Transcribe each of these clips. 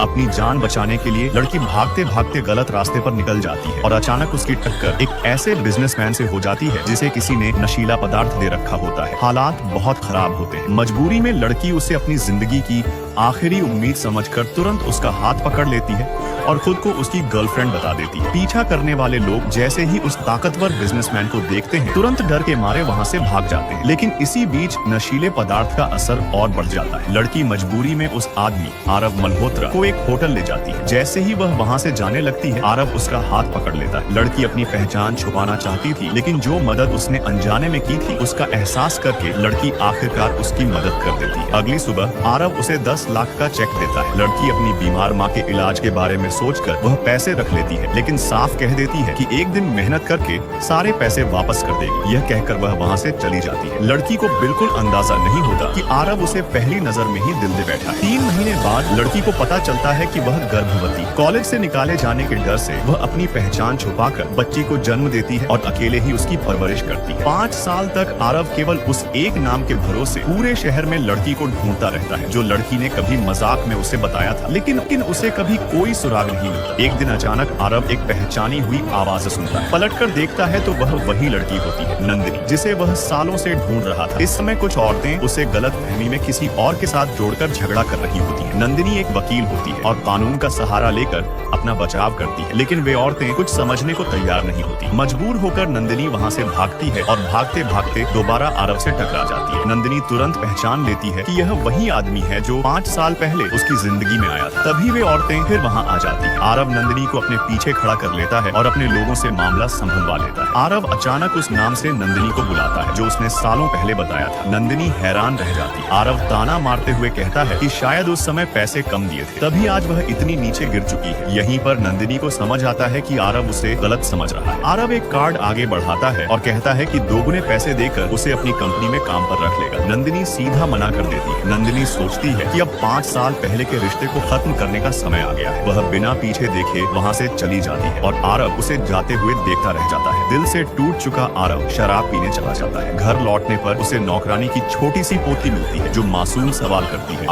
अपनी जान बचाने के लिए लड़की भागते भागते गलत रास्ते पर निकल जाती है और अचानक उसकी टक्कर एक ऐसे बिजनेसमैन से हो जाती है जिसे किसी ने नशीला पदार्थ दे रखा होता है। हालात बहुत खराब होते हैं। मजबूरी में लड़की उसे अपनी जिंदगी की आखिरी उम्मीद समझकर तुरंत उसका हाथ पकड़ लेती है और खुद को उसकी गर्लफ्रेंड बता देती है। पीछा करने वाले लोग जैसे ही उस ताकतवर बिजनेसमैन को देखते हैं तुरंत डर के मारे वहाँ से भाग जाते हैं। लेकिन इसी बीच नशीले पदार्थ का असर और बढ़ जाता है। लड़की मजबूरी में उस आदमी आरव मल्होत्रा को एक होटल ले जाती है। जैसे ही वह वहाँ से जाने लगती है आरव उसका हाथ पकड़ लेता है। लड़की अपनी पहचान छुपाना चाहती थी लेकिन जो मदद उसने अनजाने में की थी उसका एहसास करके लड़की आखिरकार उसकी मदद कर देती है। अगली सुबह आरव उसे 10 लाख का चेक देता है। लड़की अपनी बीमार माँ के इलाज के बारे में सोचकर वह पैसे रख लेती है लेकिन साफ कह देती है कि एक दिन मेहनत करके सारे पैसे वापस कर देगी। यह कहकर वह वहाँ से चली जाती है। लड़की को बिल्कुल अंदाजा नहीं होता कि आरव उसे पहली नजर में ही दिल दे बैठा है। 3 महीने बाद लड़की को पता चलता है कि वह गर्भवती। कॉलेज से निकाले जाने के डर से वह अपनी पहचान छुपाकर बच्ची को जन्म देती है और अकेले ही उसकी परवरिश करती है। 5 साल तक आरव केवल उस एक नाम के भरोसे पूरे शहर में लड़की को ढूंढता रहता है जो लड़की ने कभी मजाक में उसे बताया था लेकिन उसे कभी कोई सुराग नहीं मिलता। एक दिन अचानक आरव एक पहचानी हुई आवाज सुनता है। पलटकर देखता है तो वह वही लड़की होती है, नंदिनी, जिसे वह सालों से ढूंढ रहा था। इस समय कुछ औरतें उसे गलत फहमी में किसी और के साथ जोड़कर झगड़ा कर रही होती है। नंदिनी एक वकील होती है और कानून का सहारा लेकर अपना बचाव करती है लेकिन वे औरतें कुछ समझने को तैयार नहीं होती। मजबूर होकर नंदिनी वहाँ से भागती है और भागते भागते दोबारा आरव से टकरा जाती है। नंदिनी तुरंत पहचान लेती है कि यह वही आदमी है जो 5 साल पहले उसकी जिंदगी में आया था। तभी वे औरतें फिर वहाँ आ जाती है। आरव नंदिनी को अपने पीछे खड़ा कर लेता है और अपने लोगों से मामला संभलवा लेता है। आरव अचानक उस नाम से नंदिनी को बुलाता है जो उसने सालों पहले बताया था। नंदिनी हैरान रह जाती है। आरव ताना मारते हुए कहता है कि शायद उस समय पैसे कम दिए थे तभी आज वह इतनी नीचे गिर चुकी है। यहीं पर नंदिनी को समझ आता है कि आरव उसे गलत समझ रहा है। आरव एक कार्ड आगे बढ़ाता है और कहता है कि दोगुने पैसे देकर उसे अपनी कंपनी में काम पर रख लेगा। नंदिनी सीधा मना कर देती है। नंदिनी सोचती है कि अब 5 साल पहले के रिश्ते को खत्म करने का समय आ गया है। वह बिना पीछे देखे वहाँ से चली जाती है और आरव उसे जाते हुए देखता रह जाता है। दिल से टूट चुका आरव शराब पीने चला जाता है। घर लौटने पर उसे नौकरानी की छोटी सी पोती मिलती है जो मासूम सवाल करती है।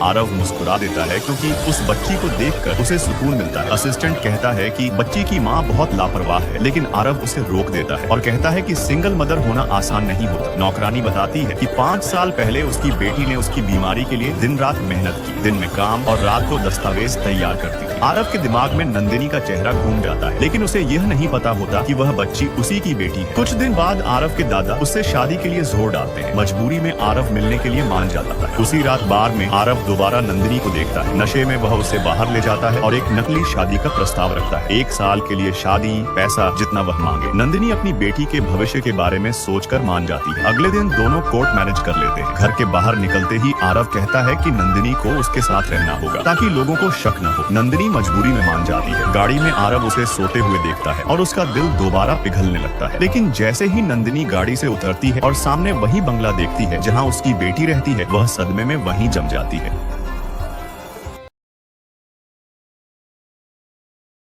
आरव मुस्कुरा देता है क्योंकि उस बच्ची को देखकर उसे सुकून मिलता है। असिस्टेंट कहता है कि बच्ची की माँ बहुत लापरवाह है लेकिन आरव उसे रोक देता है और कहता है कि सिंगल मदर होना आसान नहीं होता। नौकरानी बताती है कि 5 साल पहले उसकी बेटी ने उसकी बीमारी के लिए दिन रात मेहनत की, दिन में काम और रात को दस्तावेज तैयार करती थी। आरव के दिमाग में नंदिनी का चेहरा घूम जाता है लेकिन उसे यह नहीं पता होता कि वह बच्ची उसी की बेटी है। कुछ दिन बाद आरव के दादा उससे शादी के लिए जोर डालते हैं। मजबूरी में आरव मिलने के लिए मान जाता है। उसी रात बार में आरव दोबारा नंदिनी को देखता है। नशे में वह उसे बाहर ले जाता है और एक नकली शादी का प्रस्ताव रखता है। 1 साल के लिए शादी, पैसा जितना वह मांगे। नंदिनी अपनी बेटी के भविष्य के बारे में सोचकर मान जाती है। अगले दिन दोनों कोर्ट मैरिज कर लेते हैं। घर के बाहर निकलते ही आरव कहता है कि नंदिनी को उसके साथ रहना होगा ताकि लोगों को शक न हो। नंदिनी मजबूरी में मान जाती है। गाड़ी में आरव उसे सोते हुए देखता है और उसका दिल दोबारा पिघलने लगता है। लेकिन जैसे ही नंदिनी गाड़ी से उतरती है और सामने वही बंगला देखती है जहाँ उसकी बेटी रहती है वह सदमे में वहीं जम जाती है।